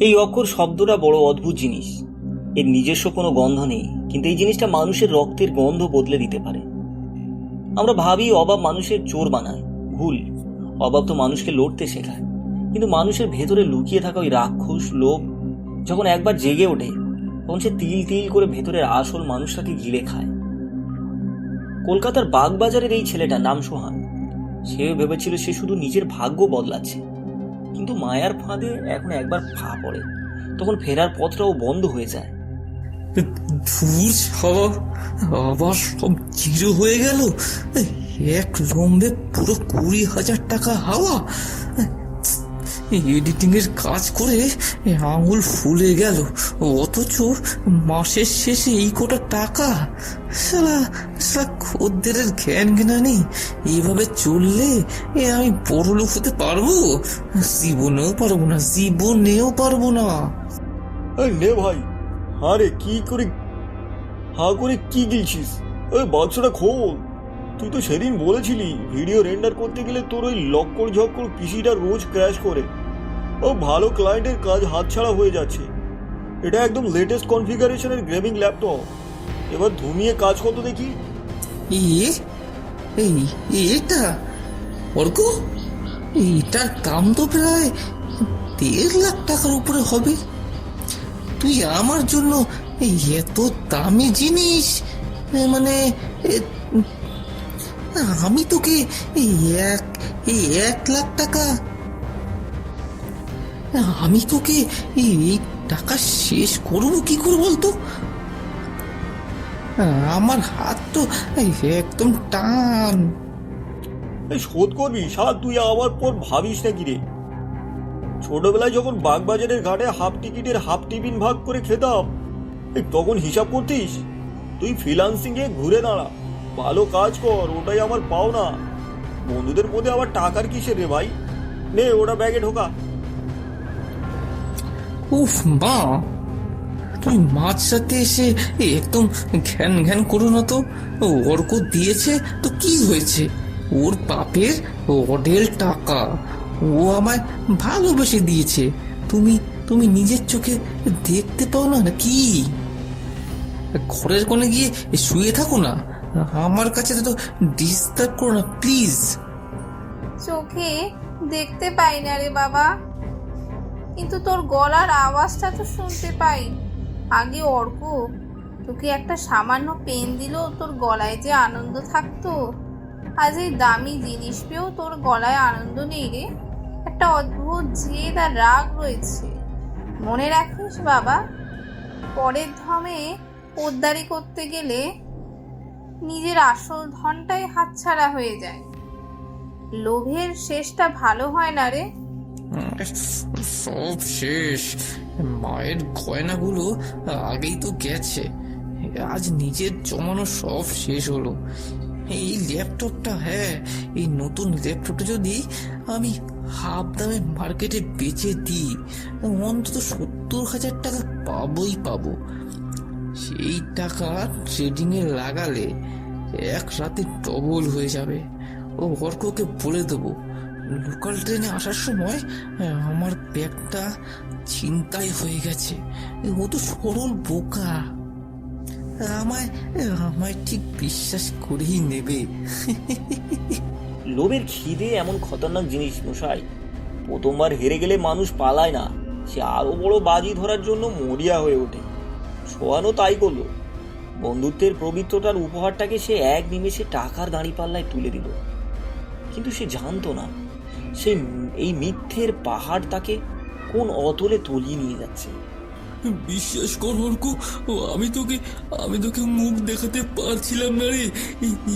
এই অক্ষর শব্দটা বড় অদ্ভুত জিনিস। এর নিজস্ব কোনো গন্ধ নেই, কিন্তু এই জিনিসটা মানুষের রক্তের গন্ধ বদলে দিতে পারে। আমরা ভাবি অভাব মানুষের চোর বানায়, ভুল। অভাব তো মানুষকে লড়তে শেখায়। কিন্তু মানুষের ভেতরে লুকিয়ে থাকা ওই রাক্ষস লোভ যখন একবার জেগে ওঠে, তখন সে তিল তিল করে ভেতরের আসল মানুষটাকে গিলে খায়। কলকাতার বাগবাজারের এই ছেলেটার নাম সোহান। সেও ভেবেছিল সে শুধু নিজের ভাগ্য বদলাচ্ছে, কিন্তু মায়ার ফাঁদে এখন একবার পা পড়ে, তখন ফেরার পথটাও বন্ধ হয়ে যায়। ধুর সব আবার সব জিরো হয়ে গেল। এক লম্বে পুরো 20,000 টাকা হাওয়া। এডিটিং এর কাজ করে আঙুল ফুলে গেল, অথচ মাসের শেষে এই কটা টাকা। সালা সালা খদ্দের জ্ঞান জ্ঞানা নেই। এইভাবে চললে আমি বড়লোক হতে পারবো? জীবনেও পারবো না, জীবনেও পারবো না। নে ভাই, আরে কি করে হা করে কি গিলছিস? ওই বাক্সটা খোল। তুই তো সেদিন বলেছিলি ভিডিও রেন্ডার করতে গেলে তোর ওই লক্কর ঝক্কর পিসিটা রোজ ক্র্যাশ করে। ও ভালো ক্লায়েন্টের কাজ হাতছাড়া হয়ে যাচ্ছে। এটা একদম লেটেস্ট কনফিগারেশনের গেমিং ল্যাপটপ। এবার ধুমিয়ে কাজ কত দেখি। এটা অর্ক, এটার দাম তো প্রায় 1.5 লাখ টাকার উপরে হবে। তুই আমার জন্য এত দামি জিনিস, মানে আমি তোকে এক 1 লাখ টাকা, আমি তোকে এই টাকা শেষ করবো কি করে বলতো? আমার হাত তো একদম টান। শোধ করবি সাত, তুই আবার পর ভাবিস না কিরে। ছোটবেলায় যখন বাগবাজারের ঘাটে হাফ টিকিটের হাফ টিফিন ভাগ করে খেতাম, তখন হিসাব করতিস? তুই ফ্রিল্যান্সিং এ ঘুরে দাঁড়া, ভালো কাজ কর, ওটাই আমার পাওনা। বন্ধুদের মধ্যে আবার টাকার কিসের রে ভাই? নে ওটা ব্যাগে ঢোকা। উফ মা, তুই মাঝ রাতে এসে একদম ঘ্যান ঘ্যান করো না তো। অর্ক দিয়েছে তো কি হয়েছে? ওর বাপের অঢেল টাকা, ও আমায় ভালোবেসে দিয়েছে। তুমি তুমি নিজের চোখে দেখতে পাও না কি? ঘরের কোণে গিয়ে শুয়ে থাকো না, আমার কাছে তো ডিস্টার্ব করো না প্লিজ। চোখে দেখতে পাই না রে বাবা, কিন্তু তোর গলার আওয়াজটা তো শুনতে পাই। আগে অর্ক তোকে একটা সামান্য পেন দিলেও তোর গলায় যে আনন্দ থাকতো, আজ এই দামি জিনিস পেয়েও তোর গলায় আনন্দ নেই রে। একটা অদ্ভুত জেদ আর রাগ রয়েছে। মনে রাখিস বাবা, পরের ধমে পোদ্দারি করতে গেলে নিজের আসল ধনটাই হাতছাড়া হয়ে যায়। লোভের শেষটা ভালো হয় না রে। সব শেষ। মায়ের গয়নাগুলো আগেই তো গেছে, আজ নিজের জমানো সব শেষ হলো। এই ল্যাপটপটা, হ্যাঁ এই নতুন ল্যাপটপটা যদি আমি হাফ দামে মার্কেটে বেচে দিই, অন্তত 70,000 টাকা পাবোই পাবো। সেই টাকা ট্রেডিং এ লাগালে এক রাতে ডবল হয়ে যাবে। ও অর্ককে বলে দেবো লোকাল ট্রেনে আসার সময় আমার ব্যাগটা ছিনতাই হয়ে গেছে। ও তো সরল বোকা, আমায় আমায় ঠিক বিশ্বাস করেই নেবে। লোভের খিদে এমন খতরনাক জিনিস মশাই। প্রথমবার হেরে গেলে মানুষ পালায় না, সে আরো বড় বাজি ধরার জন্য মরিয়া হয়ে ওঠে। সোহানও তাই করলো। বন্ধুত্বের পবিত্রতার উপহারটাকে সে এক নিমেষে টাকার দাঁড়িপাল্লায় তুলে দিল। কিন্তু সে জানতো না সে এই মিথ্যের পাহাড় তাকে কোন অতলে তলিয়ে নিয়ে যাচ্ছে। বিশ্বাস কর অর্ক, আমি তোকে মুখ দেখাতে পারছিলাম না রে।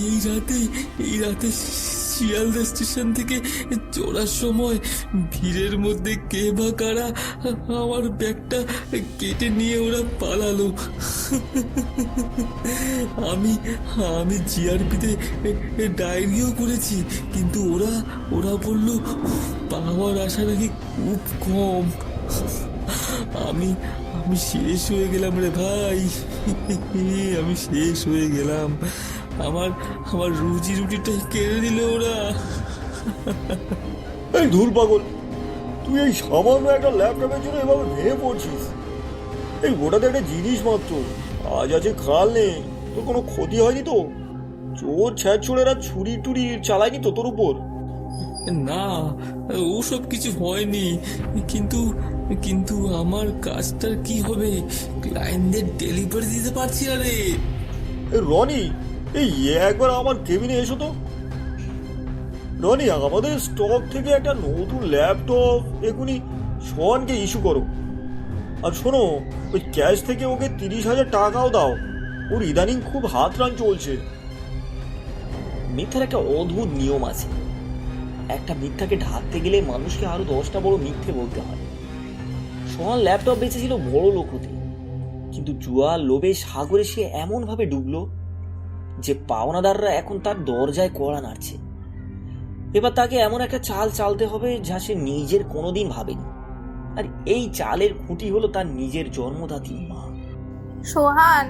এই রাতে শিয়ালদা স্টেশন থেকে চড়ার সময় ভিড়ের মধ্যে কে বা কারা আমার ব্যাগটা কেটে নিয়ে ওরা পালালো। আমি আমি জিআরপিতে ডায়েরিও করেছি, কিন্তু ওরা বললো পাওয়ার আশা নাকি খুব কম। আমি আমি শেষ হয়ে গেলাম রে ভাই, আমি শেষ হয়ে গেলাম। আমার আমার রুজি রুটিটাই কেড়ে দিল ওরা। এই ধুর পাগল, তুই এই সামান্য একটা ল্যাপটপের জন্য এভাবে ভেঙে পড়ছিস? এই ওটাতে একটা জিনিস মাত্র, আজ আছে কাল নেই। তোর কোনো ক্ষতি হয়নি তো? চোর ছ্যাঁচোরেরা ছুরি টুরি চালায়নি তো তোর উপর? না, ওসব কিছু হয়নি, কিন্তু কিন্তু আমার কাজটার কি হবে? ক্লায়েন্টদের ডেলিভারি দিতে পারছি না রে। রনি, এই একবার আমার কেবিনে এসো তো। রনি, আমাদের স্টক থেকে একটা নতুন ল্যাপটপ এখনই সোহানকে ইস্যু করো। আর শোনো, ওই ক্যাশ থেকে ওকে 30,000 টাকাও দাও। ওর ইদানিং খুব হাত রান চলছে। মিথ্যার একটা অদ্ভুত নিয়ম আছে। একটা মিথ্যাকে ঢাকতে গেলে মানুষকে আরো 10টা বড় মিথ্যে বলতে হয়। সোহান ল্যাপটপ বেঁচেছিল বড় লোক হতে, কিন্তু জুয়া লোভে সাগরে সে এমন ভাবে ডুবলো যে পাওনাদাররা এখন তার দরজায় কড়া নাড়ছে। এবার তাকে এমন একটা চাল চালতে হবে যা সে নিজের কোনোদিন ভাবেনি। আর এই চালের খুঁটি হলো তার নিজের জন্মদাত্রী মা। সোহান,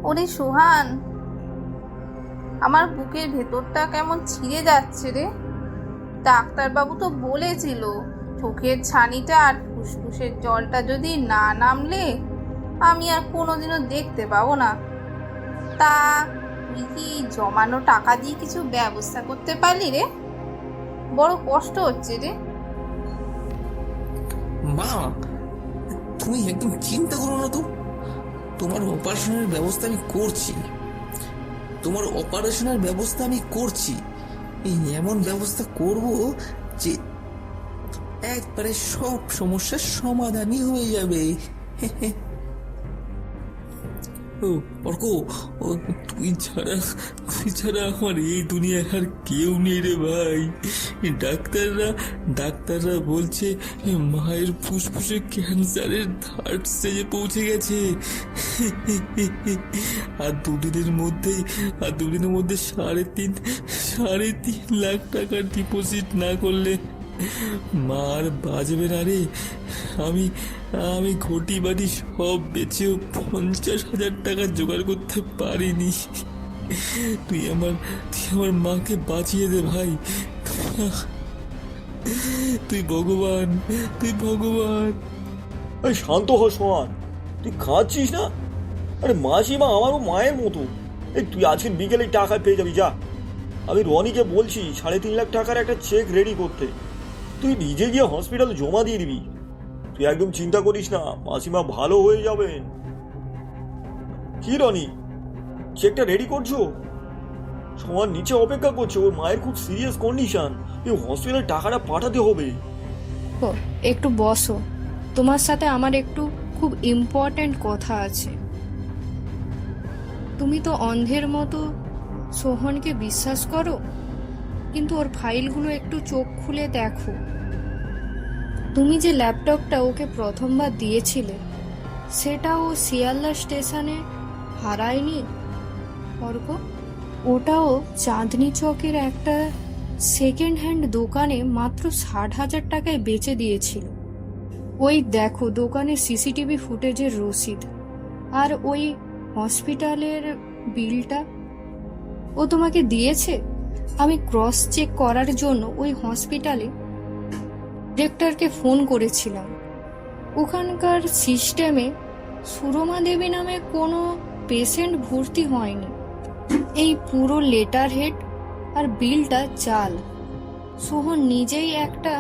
ওরে সোহান, আমার বুকের ভেতরটা কেমন ছিঁড়ে যাচ্ছে রে। ডাক্তারবাবু তো বলেছিল চোখের ছানিটা আর ফুসফুসের জলটা যদি না নামলে আমি আর কোনোদিনও দেখতে পাবো না। তা তুই কি জমানো টাকা দিয়ে কিছু ব্যবস্থা করতে পারলি রে? বড় কষ্ট হচ্ছে রে। মা, তুমি একদম চিন্তা করো না তো। তোমার অপারেশনের ব্যবস্থা আমি করছি। এই এমন ব্যবস্থা করব যে একবারে সব সমস্যার সমাধানই হয়ে যাবে। ও অর্ক, তুই ছাড়া আমার এই দুনিয়ায় আর কেউ নেই রে ভাই। ডাক্তাররা বলছে মায়ের ফুসফুসে ক্যান্সারের 3rd স্টেজে পৌঁছে গেছে। আর দুদিনের মধ্যে 3.5 লাখ টাকার ডিপোজিট না করলে মা আর বাঁচবে না রে। আমি ঘটি বাড়ি সব বেচেও 50,000 টাকা জোগাড় করতে পারিনি। তুই আমার মাকে বাঁচিয়ে দে ভাই। তুই ভগবান। এই শান্ত হ সোহান, তুই খাচ্ছিস না? আরে মাসিমা আমারও মায়ের মতো। এই তুই আজকে বিকেলে টাকা পেয়ে যাবি, যা। আমি রনিকে বলছি 3.5 লাখ টাকার একটা চেক রেডি করতে। তুই নিজে গিয়ে হসপিটাল জমা দিয়ে দিবি। তুই একদম চিন্তা করিস না, মাসিমা ভালো হয়ে যাবেন। কি রনি, চেকটা রেডি করছো? সোহান নিচে অপেক্ষা করছে, ওর মায়ের খুব সিরিয়াস কন্ডিশন। এই হসপিটালে টাকাটা পাঠাতে হবে। একটু বসো, তোমার সাথে আমার একটু খুব ইম্পর্ট্যান্ট কথা আছে। তুমি তো অন্ধের মতো সোহনকে বিশ্বাস করো, কিন্তু ওর ফাইলগুলো একটু চোখ খুলে দেখো। তুমি যে ল্যাপটপটা ওকে প্রথমবার দিয়েছিলে সেটা ও শিয়ালদা স্টেশনে হারায়নি অর্ক। ওটাও চাঁদনি চকের একটা সেকেন্ড হ্যান্ড দোকানে মাত্র 60,000 টাকায় বেচে দিয়েছিল। ওই দেখো দোকানে সিসিটিভি ফুটেজের রসিদ আর ওই হসপিটালের বিলটা ও তোমাকে দিয়েছে। আমি ক্রস চেক করার জন্য ওই হসপিটালে ডিরেক্টরকে ফোন করেছিলাম। ওখানকার সিস্টেমে সুরমা দেবী নামে কোনো পেশেন্ট ভর্তি হয়নি। এই পুরো লেটার হেড আর বিলটা চাল সোহন নিজেই একটা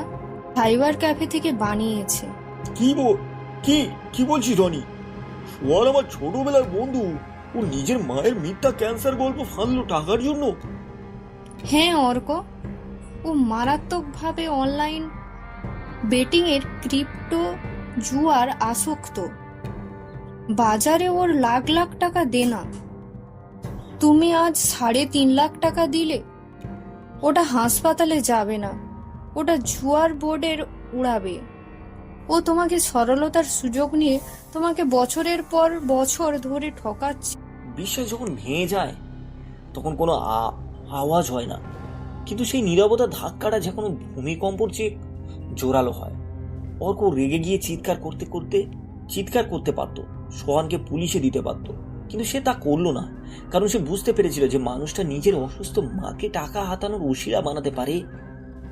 সাইবার ক্যাফে থেকে বানিয়েছে। কি বলছিস রনি? সোহান আমার ছোটবেলার বন্ধু, ও নিজের মায়ের মিথ্যা ক্যান্সার গল্প ফাঁদলো টাকার জন্য? হ্যাঁ অর্ক, ও মারাত্মকভাবে অনলাইন বেটিং এর ক্রিপ্টো জুয়ার আসক্ত। বাজারে ওর লাখ লাখ টাকা দেনা। তুমি আজ 3.5 লাখ টাকা দিলে ওটা হাসপাতালে যাবে না, ওটা জুয়ার বোর্ডের উড়াবে। ও তোমাকে সরলতার সুযোগ নিয়ে তোমাকে বছরের পর বছর ধরে ঠকাচ্ছে। বিশ্বাস যখন ভেঙে যায় তখন কোনো আওয়াজ হয় না, কিন্তু সেই নীরবতা ধাক্কাটা যে কোনো ভূমিকম্পর চেয়ে জোরালো হয়। অর্ক রেগে গিয়ে চিৎকার করতে পারতো, সোহানকে পুলিশে দিতে পারতো, কিন্তু সে তা করলো না, কারণ সে বুঝতে পেরেছিল যে মানুষটা নিজের অসুস্থ মাকে টাকা হাতানোর উশিলা বানাতে পারে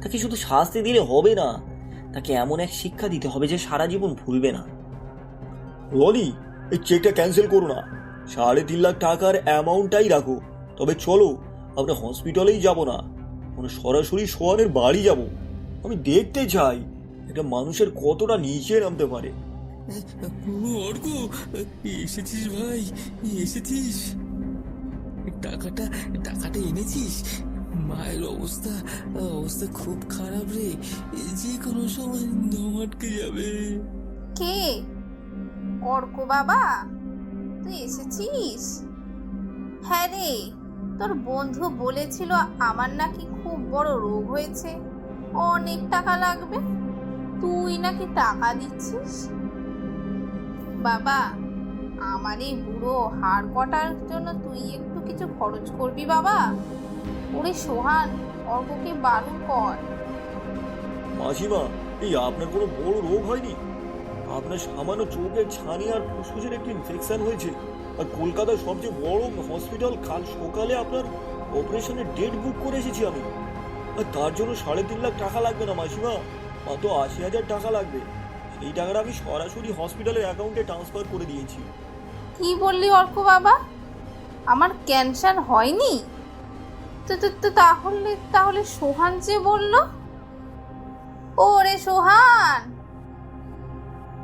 তাকে শুধু শাস্তি দিলে হবে না, তাকে এমন এক শিক্ষা দিতে হবে যে সারা জীবন ভুলবে না। রনি, এই চেকটা ক্যান্সেল করো না, 3.5 লাখ টাকার অ্যামাউন্টটাই রাখো। তবে চলো, আমরা হসপিটালেই যাব না, মানে সরাসরি সোহানের বাড়ি যাব। আমি দেখতে চাই একটা মানুষের কতটা নিচে নামতে পারে। অর্ক, এসেছিস ভাই, এসেছিস? টাকাটা টাকাটা এনেছিস? মায়ের অবস্থা অবস্থা খুব খারাপ রে, যে কোনো সময় দম আটকে যাবে। কে? অর্ক বাবা, তুই এসেছিস? হ্যাঁ রে, তোর বন্ধু বলেছিল আমার নাকি খুব বড় রোগ হয়েছে, অনেক টাকা লাগবে, তুই নাকি টাকা দিচ্ছিস। বাবা, আমার এই বুড়ো হাড় কটার জন্য তুই একটু কিছু খরচ করবি বাবা। ওরে সোহান, অর্ককে বারণ কর। মাসিমা, এই আপনার কোনো বড় রোগ হয়নি? আপনার সামান্য চোখের ছানি আর ফুসফুসের একটি ইনফেকশন হয়েছে, আর কলকাতার সবচেয়ে বড় হসপিটাল কাল সকালে আপনার অপারেশনের ডেট বুক করে এসেছি আমি। আর তার জন্য 3.5 লাখ টাকা লাগবে না মাসিমা, মাত্র 80,000 টাকা লাগবে। এই টাকাটা আমি সরাসরি হসপিটালের অ্যাকাউন্টে ট্রান্সফার করে দিয়েছি। কি বললি অর্ক বাবা? আমার ক্যান্সার হয়নি? তাহলে তাহলে সোহান যে বলল। ওরে সোহান,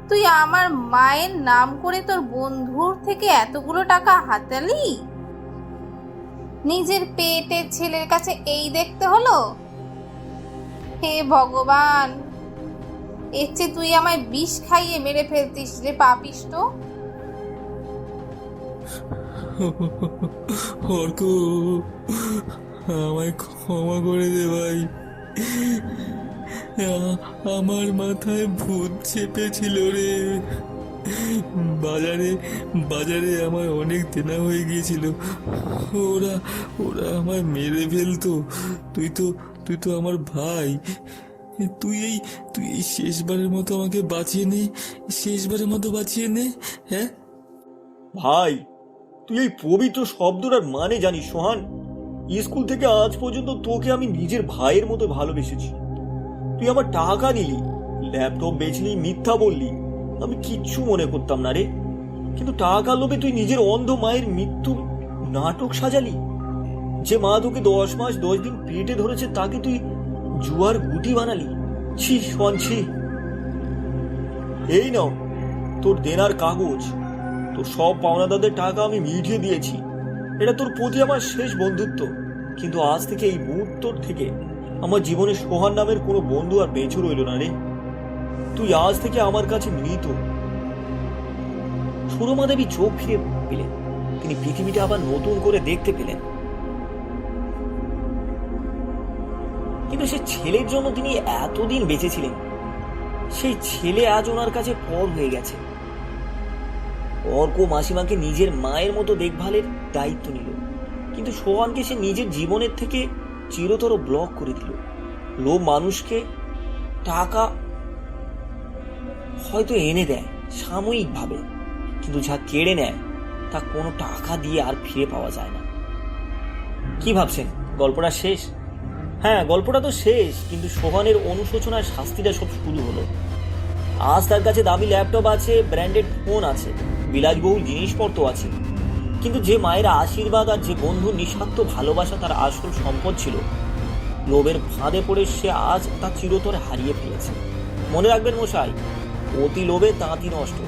তুই আমার মায়ের নাম করে তোর বন্ধুর থেকে এতগুলো টাকা হাতালি? নিজের পেটের ছেলের কাছে এই দেখতে হলো? হে ভগবান, এর চেয়ে তুই আমায় বিষ খাইয়ে মেরে ফেলতিস রে পাপিষ্ট। অর্ক, আমায় ক্ষমা করে দে ভাই, আমার মাথায় ভূত চেপেছিল রে। বাজারে বাজারে আমার অনেক দেনা হয়ে গিয়েছিল, ওরা ওরা আমায় মেরে ফেলতো। তুই তো আমার ভাই, তুই এই শেষবারের মতো আমাকে বাঁচিয়ে নে, শেষবারের মতো বাঁচিয়ে নে। হ্যাঁ ভাই, তুই এই পবিত্র শব্দটার মানে জানিস সোহান? স্কুল থেকে আজ পর্যন্ত তোকে আমি নিজের ভাইয়ের মতো ভালোবেসেছি। তুই আমার টাকা নিলি, ল্যাপটপ বেচলি, মিথ্যা বললি, আমি কিচ্ছু মনে করতাম না রে। কিন্তু টাকা লোভে তুই নিজের অন্ধ মায়ের মৃত্যু নাটক সাজালি। যে মা তোকে 10 মাস 10 দিন পেটে ধরেছে, তাকে তুই জুয়ার গুটি বানালি। ছি সোহান, ছি। এই নাও তোর দেনার কাগজ, তোর সব পাওনাদারদের টাকা আমি মিটিয়ে দিয়েছি। এটা তোর প্রতি আমার শেষ বন্ধুত্ব, কিন্তু আজ থেকে এই মুহূর্তর থেকে আমার জীবনে সোহান নামের কোনো বন্ধু আর বেঁচে রইল না রে। তুই আজ থেকে আমার কাছে মৃত। সুরমা দেবী চোখ ফিরে পেলেন, তিনি পৃথিবীটা আবার নতুন করে দেখতে পেলেন। কিন্তু সে ছেলের জন্য তিনি এতদিন বেঁচেছিলেন, সেই ছেলে আজ ওনার কাছে পর হয়ে গেছে। অর্ক মাসিমাকে নিজের মায়ের মতো দেখভালের দায়িত্ব নিল, কিন্তু সোহানকে সে নিজের জীবনের থেকে চিরতর ব্লক করে দিল। লোভ মানুষকে টাকা হয়তো এনে দেয় সাময়িকভাবে, কিন্তু যা কেড়ে নেয় তা কোনো টাকা দিয়ে আর ফিরে পাওয়া যায় না। কি ভাবছেন, গল্পটা শেষ? হ্যাঁ, গল্পটা তো শেষ, কিন্তু সোহানের অনুশোচনার শাস্তিটা সব শুরু হলো। আজ তার কাছে দামি ল্যাপটপ আছে, ব্র্যান্ডেড ফোন আছে, বিলাসবহুল জিনিসপত্র আছে, কিন্তু যে মায়ের আশীর্বাদ আর যে বন্ধুর নিঃস্বার্থ ভালোবাসা তার আসল সম্পদ ছিল, লোভের ফাঁদে পড়ে সে আজ তা চিরতরে হারিয়ে ফেলেছে। মনে রাখবেন মশাই, অতি লোভে তাঁতি নষ্ট।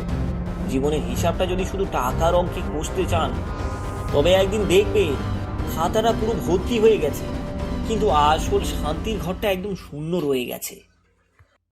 জীবনের হিসাবটা যদি শুধু টাকার অঙ্কে কষতে চান, তবে একদিন দেখবে খাতাটা পুরো ভর্তি হয়ে গেছে, কিন্তু আসল শান্তির ঘরটা একদম শূন্য রয়ে গেছে।